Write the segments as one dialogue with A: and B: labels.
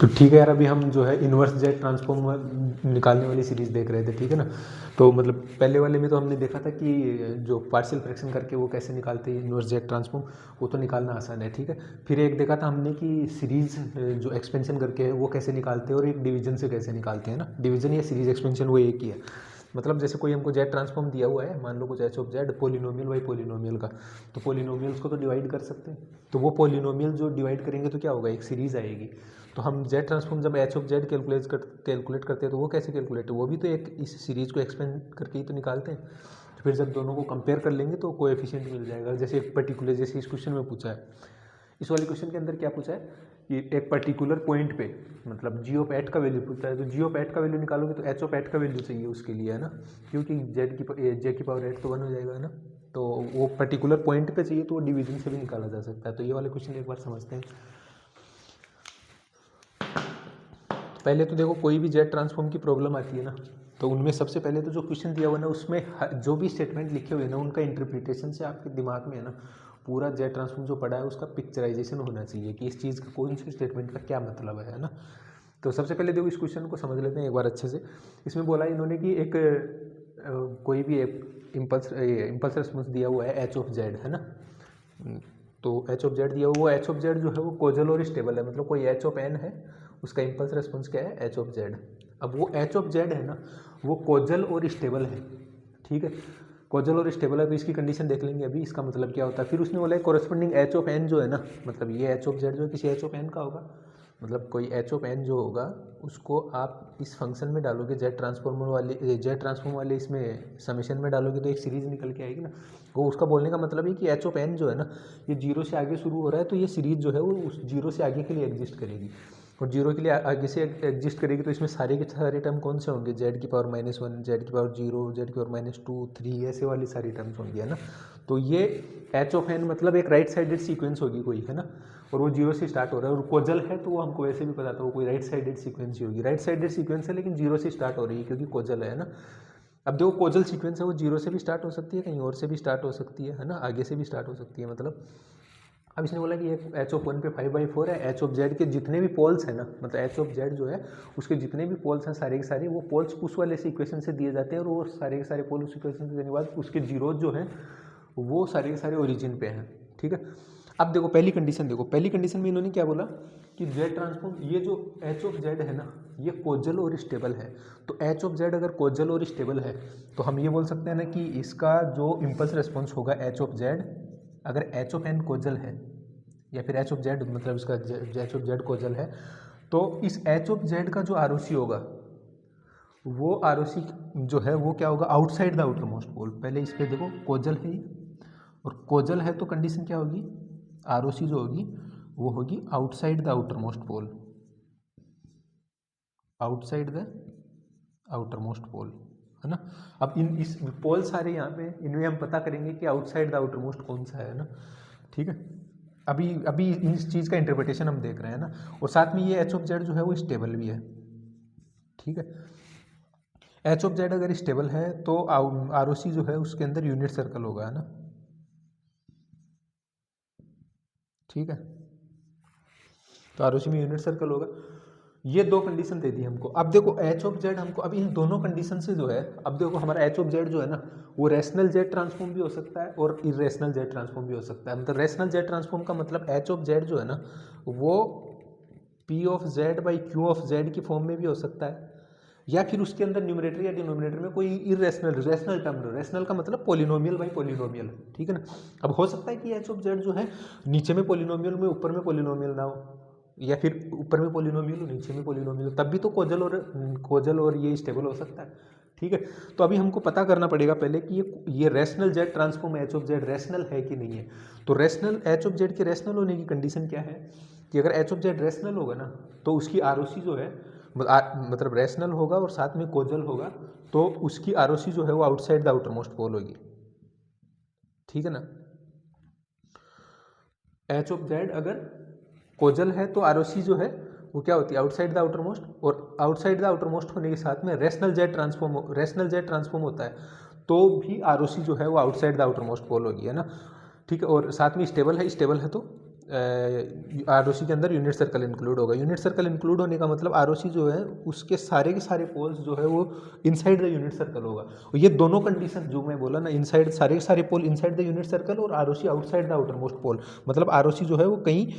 A: तो ठीक है यार, अभी हम जो है इन्वर्स जेड ट्रांसफॉर्म निकालने वाली सीरीज़ देख रहे थे, ठीक है ना। तो मतलब पहले वाले में तो हमने देखा था कि जो पार्शियल फ्रैक्शन करके वो कैसे निकालते हैं इन्वर्स जेड ट्रांसफॉर्म, वो तो निकालना आसान है, ठीक है। फिर एक देखा था हमने कि सीरीज़ जो एक्सपेंशन करके है वो कैसे निकालते हैं, और एक डिवीजन से कैसे निकालते हैं ना। डिवीजन या सीरीज़ एक्सपेंशन वो एक ही है। मतलब जैसे कोई हमको जेड ट्रांसफॉर्म दिया हुआ है, मान लो कुछ H of Z polynomial by polynomial का, तो पोलिनोमियल्स को तो डिवाइड कर सकते हैं। तो वो पोलिनोमियल जो डिवाइड करेंगे तो क्या होगा, एक सीरीज़ आएगी। तो हम जेड ट्रांसफॉर्म जब एच ऑफ जेड कैलकुलेट करते हैं तो वो कैसे कैलकुलेट है, वो भी तो एक इस सीरीज़ को एक्सपेंड करके ही तो निकालते हैं। तो फिर जब दोनों को कंपेयर कर लेंगे तो कोएफिशिएंट मिल जाएगा। जैसे एक पर्टिकुलर, जैसे इस क्वेश्चन में पूछा है, इस वाले क्वेश्चन के अंदर क्या पूछा है कि एक पर्टिकुलर पॉइंट पे मतलब जी ऑफ एट का वैल्यू पूछता है, तो जी ऑफ एट का वैल्यू निकालोगे तो एच ऑफ एट का वैल्यू चाहिए उसके लिए, है ना, क्योंकि जे की पावर एट तो 1 हो जाएगा, है ना। तो वो पर्टिकुलर पॉइंट पे चाहिए तो वो डिवीजन से भी निकाला जा सकता है। तो ये वाले क्वेश्चन एक बार समझते हैं। पहले तो देखो, कोई भी जेड ट्रांसफॉर्म की प्रॉब्लम आती है ना, तो उनमें सबसे पहले तो जो क्वेश्चन दिया हुआ ना, उसमें जो भी स्टेटमेंट लिखे हुए ना, उनका इंटरप्रिटेशन से आपके दिमाग में है ना पूरा जेड ट्रांसफॉर्म जो पढ़ा है उसका पिक्चराइजेशन होना चाहिए कि इस चीज़ का कौन से स्टेटमेंट का क्या मतलब है ना। तो सबसे पहले देखो, इस क्वेश्चन को समझ लेते हैं एक बार अच्छे से। इसमें बोला इन्होंने कि एक कोई भी इम्पल्स रिस्पॉन्स दिया हुआ है एच ऑफ जेड, है ना। तो एच ऑफ जेड दिया हुआ, वो एच ऑफ जेड जो है वो कोजल और स्टेबल है, मतलब कोई एच ऑफ एन है, उसका इम्पल्स रिस्पॉन्स क्या है, एच ऑफ जेड। अब वो एच ऑफ जेड है ना, वो कोजल और स्टेबल है, ठीक है। कोजल और स्टेबल है तो इसकी कंडीशन देख लेंगे अभी, इसका मतलब क्या होता है। फिर उसने बोला है कोरस्पॉन्डिंग एच ऑफ एन जो है ना, मतलब ये एच ऑफ जेड जो है किसी एच ऑफ एन का होगा, मतलब कोई एच ऑफ एन जो होगा उसको आप इस फंक्शन में डालोगे, जेड ट्रांसफॉर्म वाले इसमें समेशन में डालोगे तो एक सीरीज निकल के आएगी ना। वो उसका बोलने का मतलब है कि एच ऑफ एन जो है ना, ये जीरो से आगे शुरू हो रहा है, तो ये सीरीज जो है वो उस जीरो से आगे के लिए एग्जिस्ट करेगी, और जीरो के लिए आगे से एग्जिस्ट करेगी। तो इसमें सारे के सारे टर्म कौन से होंगे, जेड की पावर -1, जेड की पावर 0, जेड की पावर -2, 3, ऐसे वाली सारी टर्म्स होंगी, है ना। तो ये एच ऑफ एन मतलब एक राइट साइडेड सीक्वेंस होगी कोई, है ना, और वो जीरो से स्टार्ट हो रहा है। और कोजल है तो वो हमको वैसे भी पता था वो कोई राइट साइडेड सीक्वेंस ही होगी। राइट साइडेड सीक्वेंस है लेकिन जीरो से स्टार्ट हो रही है क्योंकि कोजल है ना। अब देखो, कोजल सीक्वेंस है वो जीरो से भी स्टार्ट हो सकती है, कहीं और से भी स्टार्ट हो सकती है ना, आगे से भी स्टार्ट हो सकती है मतलब। अब इसने बोला कि एक एच ऑफ 1 पे 5/4 है, एच ऑफ जेड के जितने भी पोल्स हैं ना, मतलब एच ऑफ जेड जो है उसके जितने भी पोल्स हैं सारे के सारे, वो पोल्स उस वाले से इक्वेशन से दिए जाते हैं, और वो सारे के सारे पोल उस इक्वेशन से देने के बाद उसके जीरोज जो हैं वो सारे के सारे ओरिजिन पे हैं, ठीक है। अब देखो पहली कंडीशन, देखो पहली कंडीशन में इन्होंने क्या बोला कि जेड ट्रांसफॉर्म, ये जो एच ऑफ जेड है ना, ये कोजल और स्टेबल है। तो एच ऑफ जेड अगर कोजल और स्टेबल है तो हम ये बोल सकते हैं ना कि इसका जो इम्पल्स रिस्पॉन्स होगा एच ऑफ जेड, अगर एच ऑफ एन कोजल है या फिर एच ऑफ जेड मतलब इसका एच ऑफ जेड कोजल है, तो इस एच ऑफ जेड का जो आर होगा वो आर जो है वो क्या होगा, outside the outer most pole. पहले इस पर देखो, कोजल है और कोजल है तो कंडीशन क्या होगी, आर जो होगी वो होगी outside the outer most pole, outside the outer most pole, है ना। अब इस पोल सारे यहाँ पे, इनमें हम पता करेंगे कि आउटसाइड द आउटर मोस्ट कौन सा है ना, ठीक है। अभी अभी इस चीज़ का इंटरप्रिटेशन हम देख रहे हैं ना, और साथ में ये एच ऑफ जेड जो है वो स्टेबल भी है, ठीक है। एच ऑफ जेड अगर स्टेबल है तो आर जो है उसके अंदर यूनिट सर्कल होगा, है ना, ठीक है। तो आर में यूनिट सर्कल होगा। ये दो कंडीशन दे दी हमको। अब देखो एच ऑफ जेड हमको, अब इन दोनों कंडीशन से जो है, अब देखो हमारा एच ऑफ जेड जो है ना, वो रैशनल जेड ट्रांसफॉर्म भी हो सकता है और इरेशनल जेड ट्रांसफॉर्म भी हो सकता है। मतलब रैशनल जेड ट्रांसफॉर्म का मतलब एच ऑफ जेड जो है ना, वो P of Z by Q of Z की फॉर्म में भी हो सकता है, या फिर उसके अंदर न्यूमरेटर या डिनोमिनेटर में कोई रैशनल टर्म, रैशनल का मतलब पोलिनोमियल बाई पोलिनोमियल, ठीक है ना। अब हो सकता है कि एच ऑफ जेड जो है नीचे में पोलिनोमियल में ऊपर में पोलिनोमियल ना हो, या फिर ऊपर में पोलिनोमियल हो नीचे में पोलिनोमियल हो, तब भी तो कोजल और ये स्टेबल हो सकता है, ठीक है। तो अभी हमको पता करना पड़ेगा पहले कि ये rational Z transform H of Z rational है कि नहीं है। तो रैशनल एच ऑफ जेड के रैशनल होने की कंडीशन क्या है कि अगर एच ऑफ जेड रैशनल होगा ना, तो उसकी आर जो है मतलब रैशनल होगा और साथ में कोजल होगा, तो उसकी आर जो है वो outside the outer most pole होगी, ठीक है ना। एच ऑफ जेड अगर कोजल है तो आर जो है वो क्या होती है, आउटसाइड द आउटर मोस्ट, और आउटसाइड द आउटर मोस्ट होने के साथ में रैशनल जेड ट्रांसफॉर्म होता है, तो भी आर जो है वो outside the outer most pole होगी, है ना, ठीक है। और साथ में स्टेबल है तो आरओसी के अंदर यूनिट सर्कल इंक्लूड होगा। यूनिट सर्कल इंक्लूड होने का मतलब आरओसी जो है उसके सारे के सारे पोल्स जो है वो इनसाइड द यूनिट सर्कल होगा। और ये दोनों कंडीशन जो मैं बोला ना, इनसाइड सारे के सारे pole inside the unit circle और ROC outside the outer most pole, मतलब आरओसी जो है वो कहीं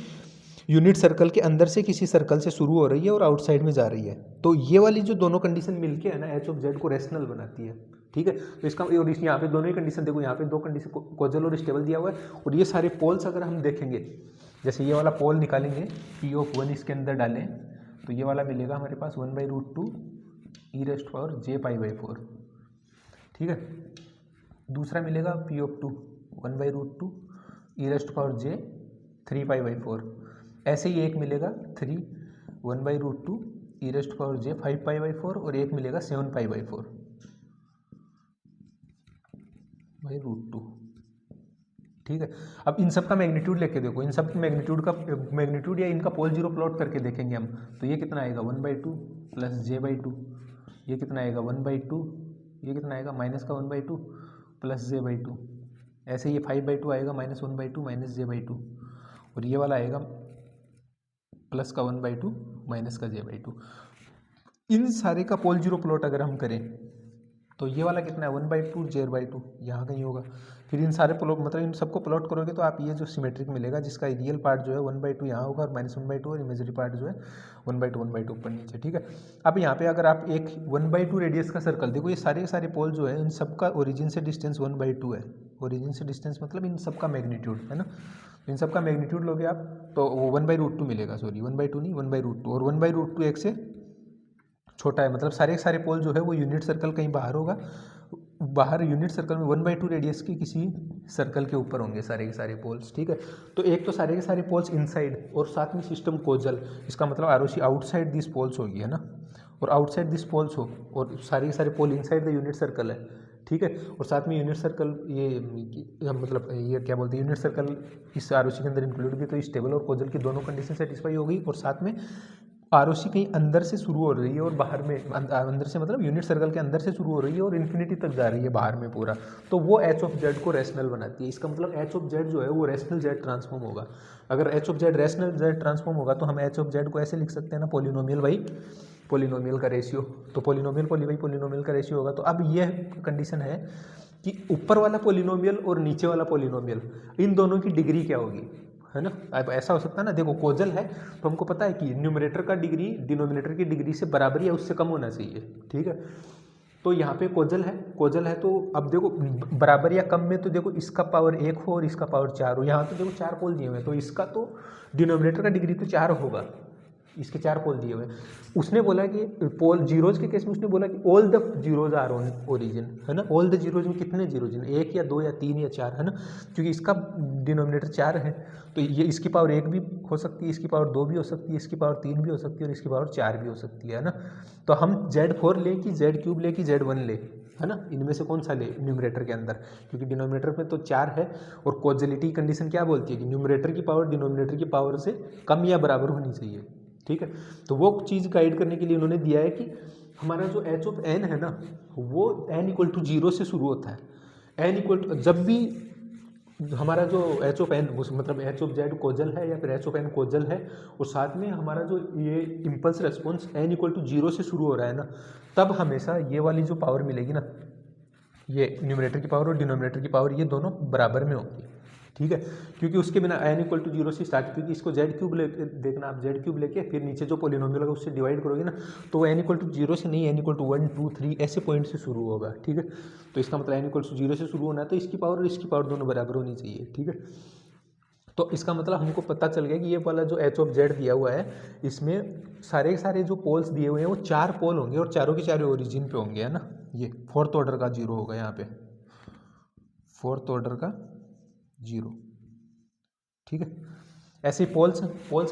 A: यूनिट सर्कल के अंदर से किसी सर्कल से शुरू हो रही है और आउटसाइड में जा रही है। तो ये वाली जो दोनों कंडीशन मिलके है ना एच ऑफ जेड को रेशनल बनाती है, ठीक है। तो इसका और यहाँ पे दोनों ही कंडीशन देखो, यहाँ पे दो कंडीशन कोजल और स्टेबल दिया हुआ है। और ये सारे पोल्स अगर हम देखेंगे, जैसे ये वाला पोल निकालेंगे पी ऑफ 1 इसके अंदर डालें तो ये वाला मिलेगा हमारे पास 1/√2 e⁻j π/4, ठीक है। दूसरा मिलेगा पी ऑफ 2 1/√2 e⁻j3π/4। ऐसे ही एक मिलेगा 3 1/√2 e⁻j5π/4 और एक मिलेगा 7π/4/√2, ठीक है। अब इन सब का मैग्नीट्यूड लेके देखो, इन सब मैग्नीट्यूड या इनका पोल जीरो प्लॉट करके देखेंगे हम, तो ये कितना आएगा 1/2 + j/2, ये कितना आएगा 1/2, ये कितना आएगा -1/2 + j/2, ऐसे ये 5/2 आएगा -1/2 - j/2, और ये वाला आएगा +1/2 - j/2। इन सारे का पोल जीरो प्लॉट अगर हम करें तो ये वाला कितना है 1/2 j/2, यहाँ कहीं होगा। फिर इन सारे प्लॉट मतलब इन सबको प्लॉट करोगे तो आप ये जो सिमेट्रिक मिलेगा जिसका रियल पार्ट जो है 1/2 यहाँ होगा और -1/2 और इमेजरी पार्ट जो है 1/2 ऊपर नीचे, ठीक है। अब यहाँ पे अगर आप एक 1/2 रेडियस का सर्कल देखो, ये सारे के सारे पोल जो है इन सबका ओरिजिन से डिस्टेंस 1/2 है। ओरिजिन से डिस्टेंस मतलब इन सबका मैग्नीट्यूड है ना, इन सबका मैग्नीट्यूड लोगे आप तो वो 1/√2 मिलेगा, सॉरी 1/2 नहीं 1/√2, और 1/√2 एक से छोटा है, मतलब सारे के सारे पोल जो है वो यूनिट सर्कल कहीं बाहर होगा, बाहर यूनिट सर्कल में 1/2 रेडियस की किसी सर्कल के ऊपर होंगे सारे के सारे पोल्स, ठीक है। तो एक तो सारे के सारे पोल्स इनसाइड और साथ में सिस्टम कोजल, इसका मतलब आरओसी आउटसाइड दिस पोल्स होगी, है ना, और आउटसाइड दिस पोल्स हो और सारे के सारे pole inside the unit circle है, ठीक है। और साथ में यूनिट सर्कल ये मतलब ये क्या बोलते हैं यूनिट सर्कल इस आरओसी के अंदर इंक्लूड भी, तो स्टेबल और कोजल की दोनों कंडीशन सेटिस्फाई होगी। और साथ में आरओसी कहीं अंदर से शुरू हो रही है और बाहर में, अंदर से मतलब यूनिट सर्कल के अंदर से शुरू हो रही है और इन्फिनिटी तक जा रही है बाहर में पूरा, तो वो एच ऑफ जेड को रेशनल बनाती है। इसका मतलब एच ऑफ जेड जो है वो रेशनल जेड ट्रांसफॉर्म होगा। अगर H of Z rational Z transform होगा तो हम एच ऑफ जेड को ऐसे लिख सकते हैं ना, पोलिनोमियल बाई पोलिनोमियल का रेशियो। तो पोलिनोमियल पोली बाई पोलिनोमियल का रेशियो होगा। तो अब यह कंडीशन है कि ऊपर वाला पोलिनोमियल और नीचे वाला पोलिनोमियल इन दोनों की डिग्री क्या होगी, है ना। अब ऐसा हो सकता है ना, देखो कोजल है तो हमको पता है कि न्यूमरेटर का डिग्री डिनोमिनेटर की डिग्री से बराबर या उससे कम होना चाहिए, ठीक है। तो यहाँ पे कोजल है तो अब देखो बराबर या कम में तो देखो इसका पावर 1 हो और इसका पावर 4 हो। यहाँ तो देखो 4 पोल दिए हुए हैं तो इसका तो डिनोमिनेटर का डिग्री तो 4 होगा, इसके 4 पोल दिए हुए हैं। उसने बोला कि पोल जीरोज के केस में उसने बोला कि all the zeros are on origin, है ना। ऑल द जीरोज में कितने जीरोज हैं, 1 या 2 या 3 या 4, है ना, क्योंकि इसका डिनोमिनेटर 4 है तो ये इसकी पावर 1 भी हो सकती है, इसकी पावर 2 भी हो सकती है, इसकी पावर 3 भी हो सकती है और इसकी पावर 4 भी हो सकती है ना। तो हम Z4 ले कि Z³ ले कि Z1 ले, है ना, इनमें से कौन सा ले न्यूमरेटर के अंदर, क्योंकि डिनोमिनेटर में तो 4 है और कोजलिटी कंडीशन क्या बोलती है कि न्यूमरेटर की पावर डिनोमिनेटर की पावर से कम या बराबर होनी चाहिए, ठीक है। तो वो चीज़ गाइड करने के लिए उन्होंने दिया है कि हमारा जो एच ऑफ एन है ना वो n = 0 से शुरू होता है। n जब भी हमारा जो एच ऑफ एन मतलब एच ऑफ जेड कोजल है या फिर एच ऑफ एन कोजल है और साथ में हमारा जो ये इम्पल्स रेस्पॉन्स n = 0 से शुरू हो रहा है ना, तब हमेशा ये वाली जो पावर मिलेगी ना, ये न्यूमरेटर की पावर और डिनोमिनेटर की पावर ये दोनों बराबर में होगी, ठीक है। क्योंकि उसके बिना n = 0 से स्टार्ट, क्योंकि इसको Z³ लेके देखना, आप Z³ लेके फिर नीचे जो पोलिनोमियल होगा उससे डिवाइड करोगे ना तो वो n = 0 से नहीं n = 1 2 3 ऐसे पॉइंट से शुरू होगा, ठीक है। तो इसका मतलब n = 0 से शुरू होना है तो इसकी पावर और इसकी पावर दोनों बराबर होनी चाहिए, ठीक है। तो इसका मतलब हमको पता चल गया कि ये वाला जो एच ऑफ जेड दिया हुआ है इसमें सारे के सारे जो पोल्स दिए हुए हैं वो 4 पोल होंगे और चारों के चारों ओरिजिन पे होंगे, है ना। ये 4th ऑर्डर का 0 होगा, यहाँ पे 4th ऑर्डर का 0, ठीक है। ऐसे ही पोल्स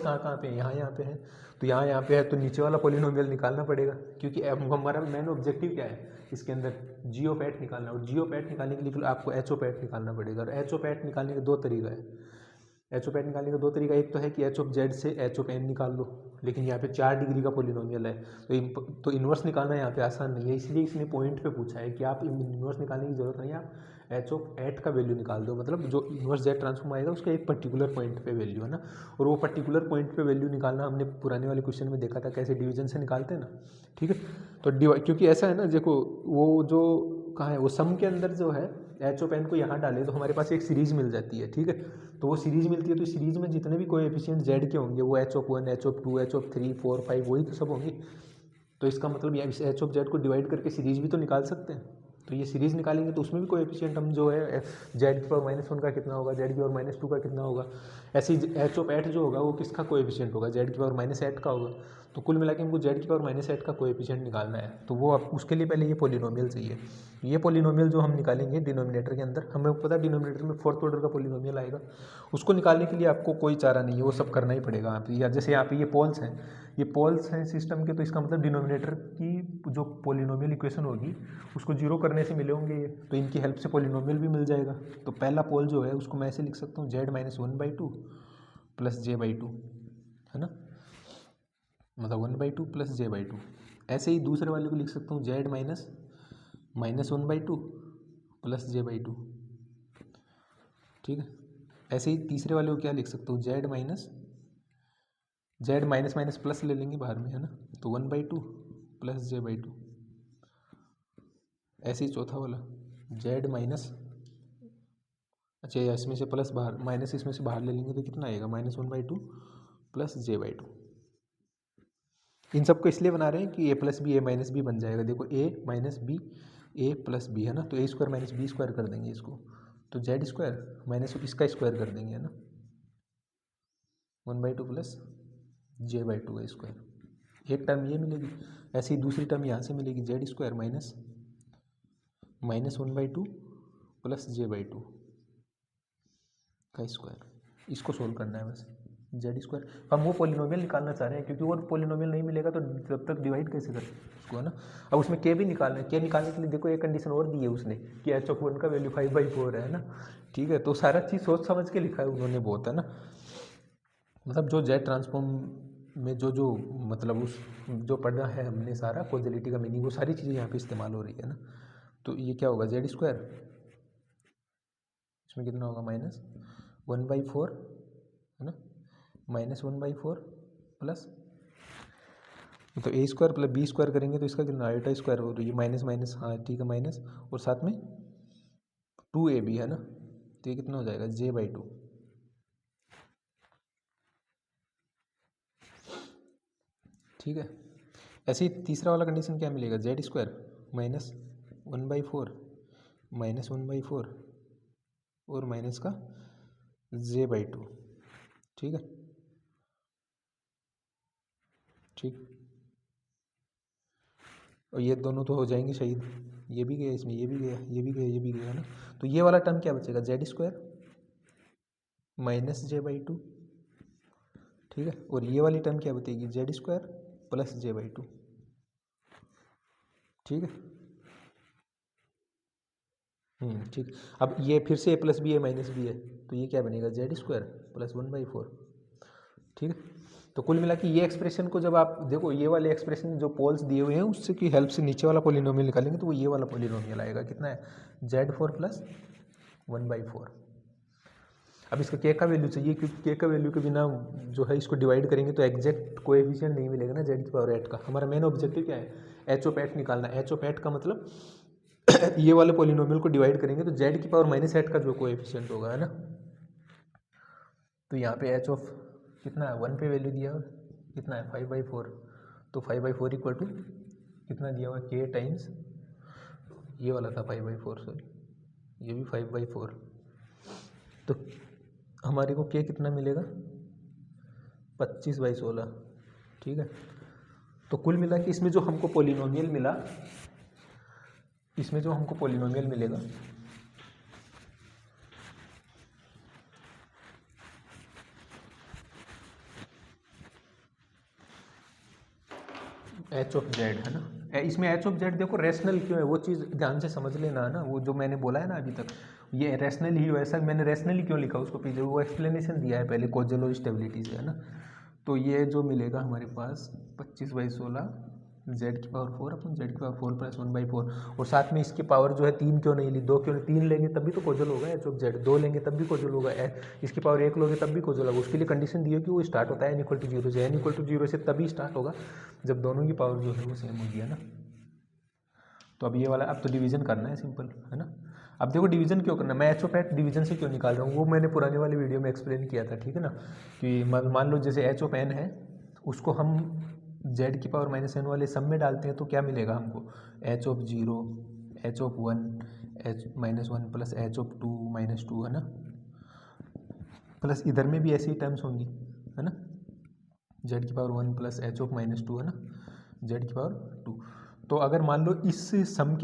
A: कहाँ पे हैं, यहाँ पे है, तो यहाँ पे है तो नीचे वाला पोलिनोमियल निकालना पड़ेगा, क्योंकि हमारा मेन ऑब्जेक्टिव क्या है इसके अंदर जी ऑफ एट निकालना, और जी ऑफ एट निकालने के लिए आपको एच ऑफ एट निकालना पड़ेगा। और एच ऑफ एट निकालने के 2 तरीका है, एच ऑफ एट निकालने का 2 तरीका, एक तो है कि एच ऑफ जेड से एच ऑफ एन निकाल लो, लेकिन यहाँ पे 4 डिग्री का पोलिनोमियल है तो इन्वर्स निकालना यहाँ पे आसान नहीं है, इसलिए इसने पॉइंट पे पूछा है कि आप इन्वर्स निकालने की जरूरत नहीं है, आप एच ऑफ एट का वैल्यू निकाल दो, मतलब जो इन्वर्स जेड ट्रांसफॉर्म आएगा उसका एक पर्टिकुलर पॉइंट पे वैल्यू है ना, और वो पर्टिकुलर पॉइंट पे वैल्यू निकालना हमने पुराने वाले क्वेश्चन में देखा था कैसे डिवीजन से निकालते हैं ना, ठीक है। तो क्योंकि ऐसा है ना, देखो वो जो कहाँ है, वो सम के अंदर जो है एच ऑफ एन को यहाँ डाले तो हमारे पास एक सीरीज मिल जाती है, ठीक है। तो वो सीरीज मिलती है, तो सीरीज में जितने भी कोएफिशिएंट जेड के होंगे वो H of one, H of two, H of three, four, five, वही तो सब होंगे। तो इसका मतलब इस एच ऑफ जेड को डिवाइड करके सीरीज भी तो निकाल सकते हैं। तो ये सीरीज निकालेंगे तो उसमें भी कोएफिशिएंट हम जो है जेड की पावर -1 का कितना होगा, जेड की पावर -2 का कितना होगा, ऐसे ही एच ऑफ एट जो होगा वो किसका कोएफिशिएंट होगा, जेड की पावर -8 का होगा। तो कुल मिला के हमको जेड की पावर -8 का कोएफिशिएंट निकालना है, तो वो अब उसके लिए पहले ये पॉलिनोमियल चाहिए। ये पॉलिनोमियल जो हम निकालेंगे डिनोमिनेटर के अंदर, हमें पता है डिनोमिनेटर में फोर्थ ऑर्डर का पॉलिनोमियल आएगा, उसको निकालने के लिए आपको कोई चारा नहीं है, वो सब करना ही पड़ेगा। आप या जैसे यहाँ पे ये पोल्स हैं, ये पोल्स हैं सिस्टम के, तो इसका मतलब डिनोमिनेटर की जो पॉलिनोमियल इक्वेशन होगी उसको जीरो करने से मिले होंगे ये, तो इनकी हेल्प से पॉलिनोमियल भी मिल जाएगा। तो पहला पोल जो है उसको मैं ऐसे लिख सकता हूँ जेड -1/2 प्लस j/2, है ना, मतलब 1/2 प्लस j/2। ऐसे ही दूसरे वाले को लिख सकता हूँ जेड -1/2 प्लस j/2, ठीक है। ऐसे ही तीसरे वाले को क्या लिख सकता हूँ, जेड माइनस माइनस प्लस ले लेंगे बाहर में, है ना, तो 1/2 प्लस j/2। ऐसे ही चौथा वाला जेड माइनस, अच्छा इसमें से प्लस बाहर, माइनस इसमें से बाहर ले लेंगे तो कितना आएगा, -1/2 प्लस j/2। इन सबको इसलिए बना रहे हैं कि a plus B, a minus B बन जाएगा। देखो a minus B, a plus B, है ना, तो a square minus B square कर देंगे इसको, तो जेड स्क्वायर माइनस इसका स्क्वायर कर देंगे, है ना, 1/2 प्लस j/2 का स्क्वायर। एक टर्म ये मिलेगी, ऐसी दूसरी टर्म यहाँ से मिलेगी Z square minus 1/2 plus j/2 का स्क्वायर। इसको सोल्व करना है बस, जेड स्क्वायर। हम वो पॉलिनोमियल निकालना चाह रहे हैं, क्योंकि वो पॉलिनोमियल नहीं मिलेगा तो तब तक डिवाइड कैसे करें उसको, है ना। अब उसमें के भी निकालना है, के निकालने के लिए देखो एक कंडीशन और दी है उसने कि एच ऑफ वन का वैल्यू 5/4 है ना, ठीक है। तो सारा चीज़ सोच समझ के लिखा है उन्होंने बहुत, है ना, मतलब जो जेड ट्रांसफॉर्म में जो मतलब उस जो पढ़ना है हमने सारा कॉजलिटी का मीनिंग, वो सारी चीज़ें यहाँ पे इस्तेमाल हो रही है ना। तो ये क्या होगा, जेड स्क्वायर, इसमें कितना होगा -1/4, है ना, -1/4 प्लस, तो a square plus B square करेंगे तो इसका कितना आएगा स्क्वायर, और ये माइनस माइनस, हाँ ठीक है माइनस, और साथ में 2ab, है ना, तो ये कितना हो जाएगा j/2, ठीक है। ऐसे ही तीसरा वाला कंडीशन क्या मिलेगा, जेड स्क्वायर -1/4 -1/4 और माइनस का j/2, ठीक है, ठीक। और ये दोनों तो हो जाएंगे शहीद, ये भी गया इसमें, ये भी गया, ये भी गया, ये भी गया, है ना। तो ये वाला टर्म क्या बचेगा, जेड स्क्वायर माइनस j/2, ठीक है, और ये वाली टर्म क्या बचेगी, जेड स्क्वायर प्लस j/2, ठीक है। ठीक। अब ये फिर से a plus B, a minus B है, तो ये क्या बनेगा, जेड स्क्वायर प्लस 1/4, ठीक है। तो कुल मिला के ये एक्सप्रेशन को जब आप देखो, ये वाले एक्सप्रेशन जो पोल्स दिए हुए हैं उससे की हेल्प से नीचे वाला पॉलिनोमियल निकालेंगे तो वो ये वाला पॉलिनोमियल आएगा, कितना है, z4 प्लस 1/4। अब इसका के का वैल्यू चाहिए, क्योंकि के का वैल्यू के बिना जो है इसको डिवाइड करेंगे तो एग्जैक्ट कोएफिशिएंट नहीं मिलेगा ना जेड की पावर 8 का। हमारा मेन ऑब्जेक्टिव क्या है, एच ऑफ 8 निकालना। एच ऑफ 8 का मतलब ये वाले पॉलिनोमियल को डिवाइड करेंगे तो जेड की पावर -8 का जो कोएफिशिएंट होगा, है ना। तो यहाँ पे एच ऑफ कितना है, 1 पे वैल्यू दिया हुआ कितना है 5/4, तो 5/4 इक्वल टू कितना दिया हुआ के टाइम्स, ये वाला था 5/4, सॉरी ये भी 5/4, तो हमारे को के कितना मिलेगा 25/16, ठीक है। तो कुल मिला के इसमें जो हमको पॉलिनोमियल मिला, इसमें जो हमको पॉलिनोमियल मिलेगा एच ऑफ जेड, है ना। इसमें एच ऑफ जेड देखो रेशनल क्यों है वो चीज़ ध्यान से समझ लेना, है ना। वो जो मैंने बोला है ना अभी तक, ये रेशनल ही वैसा, मैंने रेशनली क्यों लिखा उसको पीछे वो एक्सप्लेनेशन दिया है पहले कॉजल और स्टेबिलिटी से, है ना। तो ये जो मिलेगा हमारे पास 25/16 जेड की पावर 4 अपन जेड की पावर 4 प्लस 1/4, और साथ में इसकी पावर जो है 3 क्यों नहीं ली, 2 क्यों नहीं, 3 लेंगे तब भी तो कोजल होगा एच ऑफ जेड, 2 लेंगे तब भी कोजल होगा, इसकी पावर 1 लोगे तब भी कोजल होगा। उसके लिए कंडीशन दी है कि वो स्टार्ट होता है n=0 से, n=0 से तभी स्टार्ट होगा जब दोनों की पावर जो है वो सेम होगी, है ना। तो अब ये वाला, अब तो डिवीजन करना है सिंपल, है ना। अब देखो डिवीजन क्यों करना है, मैं एच ऑफ एट डिवीजन से क्यों निकाल रहा हूँ, वो मैंने पुराने वाले वीडियो में एक्सप्लेन किया था, ठीक है ना। कि मान लो जैसे एच ऑफ एन है, उसको हम जेड की पावर -n वाले सम में डालते हैं तो क्या मिलेगा हमको, H of 0, H of 1, -1 plus H of 2 -2, है ना। प्लस इधर में भी ऐसी ही टर्म्स होंगी, है ना, जेड की पावर 1 प्लस एच ऑफ -2, है ना, जेड की पावर 2। तो अगर मान लो इस सम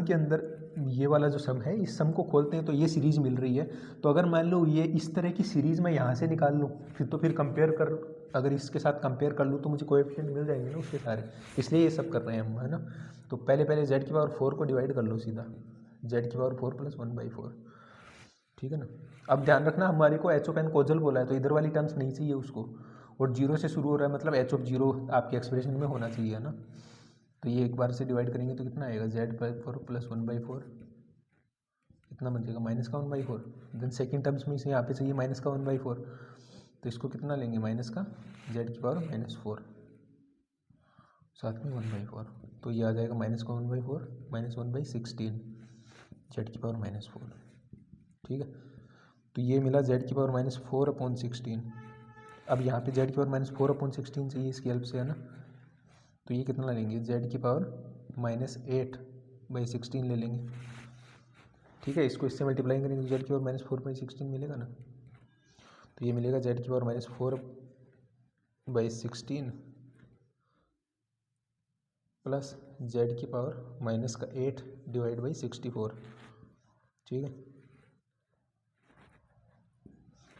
A: के अंदर ये वाला जो सम है, इस सम को खोलते हैं तो ये सीरीज मिल रही है। तो अगर मान लो ये इस तरह की सीरीज मैं यहाँ से निकाल लूँ, फिर कंपेयर कर, अगर इसके साथ कंपेयर कर लूँ तो मुझे कोएफिशिएंट मिल जाएंगे ना उसके सारे, इसलिए ये सब कर रहे हैं हम, है ना। तो पहले जेड की पावर 4 को डिवाइड कर लो सीधा, जेड की पावर 4 प्लस 1/4, ठीक है ना। अब ध्यान रखना हमारे को एच ऑफ एन कोजल बोला है तो इधर वाली टर्म्स नहीं चाहिए उसको, और 0 से शुरू हो रहा है मतलब एच ऑफ 0 आपके एक्सप्रेशन में होना चाहिए, है ना। तो ये एक बार से डिवाइड करेंगे तो कितना आएगा, z/4 प्लस 1/4, कितना बन जाएगा, -1/4। देन सेकेंड टर्म्स में इसे यहाँ पे चाहिए -1/4, तो इसको कितना लेंगे, माइनस का z की पावर -4 साथ में 1/4, तो ये आ जाएगा -1/4 -1/16 z की पावर -4, ठीक है। तो ये मिला z की पावर -4/16। अब यहाँ पे z की पावर -4/16 चाहिए इसकी हेल्प से, है ना। तो ये कितना लेंगे, z की पावर -8/16 ले लेंगे, ठीक है। इसको इससे मल्टीप्लाई करेंगे तो z की पावर -4/16 मिलेगा ना। तो ये मिलेगा z की पावर -4/16 प्लस z की पावर -8/64, ठीक है।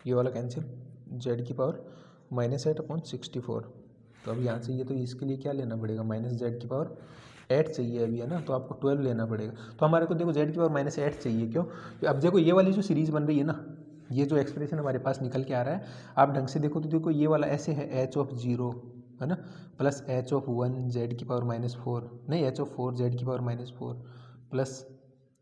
A: ये वाला कैंसिल, z की पावर -8/64। तो अब यहाँ से ये, तो इसके लिए क्या लेना पड़ेगा, -z की पावर 8 चाहिए अभी, है ना। तो आपको 12 लेना पड़ेगा। तो हमारे को देखो z की पावर -8 चाहिए, क्यों, अब देखो ये वाली जो सीरीज़ बन रही है ना, ये जो एक्सप्रेशन हमारे पास निकल के आ रहा है, आप ढंग से देखो तो देखो ये वाला ऐसे है, एच ऑफ 0, है ना, प्लस एच ऑफ 1 जेड की पावर -4, नहीं एच ऑफ 4 जेड की power -4 plus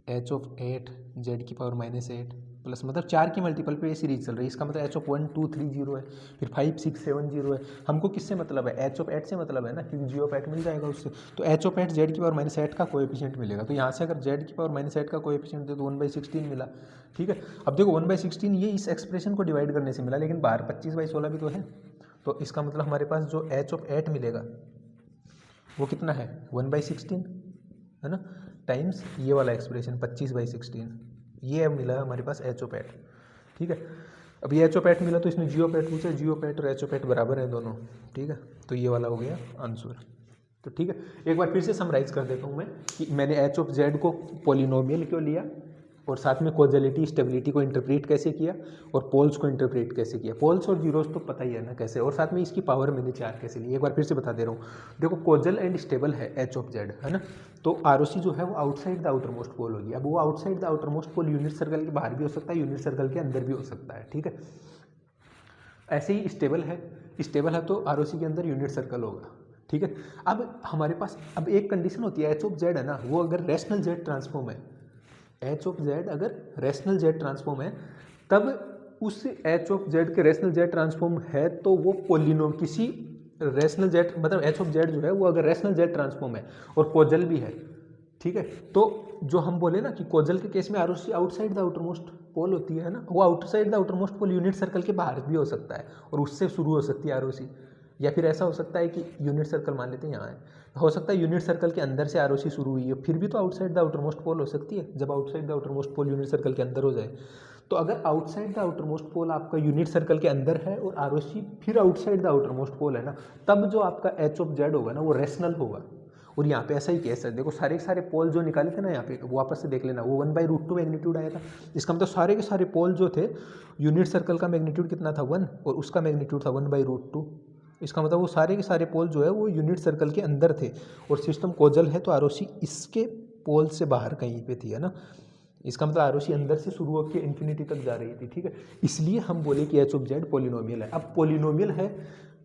A: H of 8 Z की पावर -8 प्लस, मतलब 4 की मल्टीपल पे ये सीरीज चल रही है। इसका मतलब एच ऑफ 1 2 3 0 है, फिर 5 6 7 0 है। हमको किससे मतलब है, एच ऑफ 8 से मतलब है ना, क्योंकि जी ऑफ 8 मिल जाएगा उससे। तो एच ऑफ 8 जेड की पावर -8 का कोएफिशिएंट मिलेगा। तो यहाँ से अगर जेड की पावर -8 का कोएफिशिएंट दे तो 1/16 मिला, ठीक है। अब देखो 1/16 ये इस एक्सप्रेशन को डिवाइड करने से मिला, लेकिन बाहर 25/16 भी तो है। तो इसका मतलब हमारे पास जो एच ऑफ 8 मिलेगा वो कितना है, 1/16, है ना, टाइम्स ये वाला एक्सप्रेशन 25/16, ये अब मिला है हमारे पास एच ऑफ 8, ठीक है। अब ये एच ऑफ 8 मिला तो इसमें जी ऑफ 8 पूछा, जी ऑफ 8 और एच ऑफ 8 बराबर है दोनों, ठीक है। तो ये वाला हो गया आंसर। तो ठीक है, एक बार फिर से समराइज कर देता हूँ मैं कि मैंने एच ऑफ जेड को पॉलिनोमियल क्यों लिया, और साथ में कॉजलिटी स्टेबिलिटी को इंटरप्रेट कैसे किया, और पोल्स को इंटरप्रेट कैसे किया। पोल्स और जीरोस तो पता ही है ना कैसे, और साथ में इसकी पावर मैंने 4 कैसे ली, एक बार फिर से बता दे रहा हूँ। देखो कॉजल एंड स्टेबल है एच ऑफ जेड, है ना। तो आरओसी जो है वो outside the outer most pole होगी। अब वो outside the outer most pole unit circle के बाहर भी हो सकता है, यूनिट सर्कल के अंदर भी हो सकता है, ठीक है। ऐसे ही स्टेबल है तो आरओसी के अंदर यूनिट सर्कल होगा, ठीक है। अब हमारे पास अब एक कंडीशन होती है, एच ऑफ जेड है ना, वो अगर रैशनल जेड ट्रांसफॉर्म है, एच ऑफ जेड अगर रैशनल जेड ट्रांसफॉर्म है, तब उस एच ऑफ जेड के रैशनल जेड ट्रांसफॉर्म है तो वो पोलिनोम किसी रैशनल जेड, मतलब एच ऑफ जेड जो है वो अगर रैशनल जेड ट्रांसफॉर्म है और कोजल भी है, ठीक है। तो जो हम बोले ना कि कोजल के केस में ROC outside the outer most pole होती है ना, वो outside the outer most pole unit circle के बाहर भी हो सकता है और उससे शुरू हो सकती है आरओसी, या फिर ऐसा हो सकता है कि यूनिट सर्कल मान लेते हैं यहाँ है, हो सकता है यूनिट सर्कल के अंदर से आरओसी शुरू हुई है, फिर भी तो outside the outer most pole हो सकती है, जब outside the outer most pole unit circle के अंदर हो जाए। तो अगर outside the outer most pole आपका यूनिट सर्कल के अंदर है और आरओसी फिर outside the outer most pole है ना, तब जो आपका एच ऑफ जेड होगा ना वो रैशनल होगा। और यहाँ पे ऐसा ही केस है, देखो सारे के सारे पोल जो निकाले थे ना यहाँ पे, वापस से देख लेना, वो 1/√2 मैग्नीट्यूड आया था। इसका मतलब सारे के सारे पोल जो थे, यूनिट सर्कल का मैग्नीट्यूड कितना था 1 और उसका मैग्नीट्यूड था 1/√2। इसका मतलब वो सारे के सारे पोल जो है वो यूनिट सर्कल के अंदर थे, और सिस्टम कोजल है तो आरओसी इसके पोल से बाहर कहीं पे थी, है ना। इसका मतलब आरओसी अंदर से शुरू होकर इन्फिनिटी तक जा रही थी, ठीक है। इसलिए हम बोले कि एच ऑफ जेड पॉलिनोमियल है। अब पॉलिनोमियल है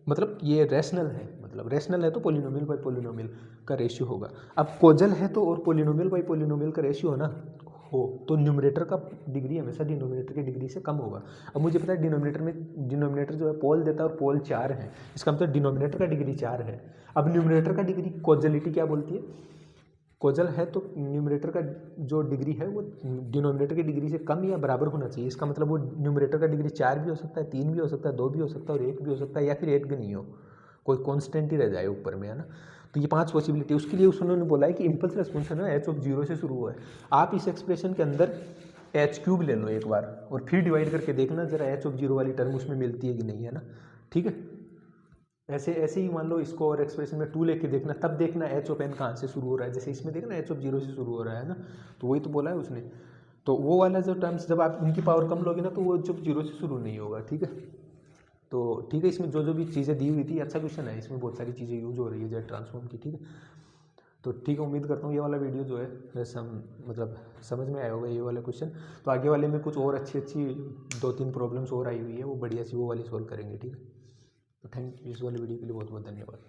A: मतलब ये रेशनल है, मतलब रेशनल है तो पोलिनोमियल बाई पोलिनोमियल का रेशियो होगा। अब कोजल है तो और पोलिनोमियल बाई पोलिनोमियल का रेशियो है ना हो, तो न्यूमरेटर का डिग्री हमेशा डिनोमिनेटर की डिग्री से कम होगा। अब मुझे पता है डिनोमिनेटर जो है पोल देता है और पोल 4 है, इसका मतलब डिनोमिनेटर का डिग्री 4 है। अब न्यूमरेटर का डिग्री कोजलिटी क्या बोलती है, कोजल है तो न्यूमरेटर का जो डिग्री है वो डिनोमिनेटर की डिग्री से कम या बराबर होना चाहिए। इसका मतलब वो न्यूमरेटर का डिग्री 4 भी हो सकता है, 3 भी हो सकता है, 2 भी हो सकता है और 1 भी हो सकता है, या फिर 1 भी नहीं हो, कोई कॉन्स्टेंट ही रह जाए ऊपर में, है ना। तो ये 5 पॉसिबिलिटी, उसके लिए उन्होंने बोला है कि इम्पल्स रिस्पॉन्स है ना h(0) से शुरू हुआ है। आप इस एक्सप्रेशन के अंदर h³ ले लो एक बार और फिर डिवाइड करके देखना जरा h(0) वाली टर्म उसमें मिलती है कि नहीं, है ना। ठीक है, ऐसे ही मान लो इसको और एक्सप्रेशन में 2 लेके देखना, तब देखना h(n) कहाँ से शुरू हो रहा है। जैसे इसमें देखना h(0) से शुरू हो रहा है ना, तो वही तो बोला है उसने। तो वो वाला जो टर्म्स जब आप उनकी पावर कम लोगे ना तो वो जब 0 से शुरू नहीं होगा। ठीक है, तो ठीक है, इसमें जो भी चीज़ें दी हुई थी, अच्छा क्वेश्चन है, इसमें बहुत सारी चीज़ें यूज हो रही है जेड ट्रांसफॉर्म की। ठीक है, तो ठीक है, उम्मीद करता हूँ ये वाला वीडियो जो है मतलब समझ में आया होगा ये वाला क्वेश्चन। तो आगे वाले में कुछ और अच्छी 2-3 प्रॉब्लम्स और आई हुई है, वो बढ़िया सी वो वाली सॉल्व करेंगे। ठीक है, तो थैंक यू, इस वाले वीडियो के लिए बहुत बहुत धन्यवाद।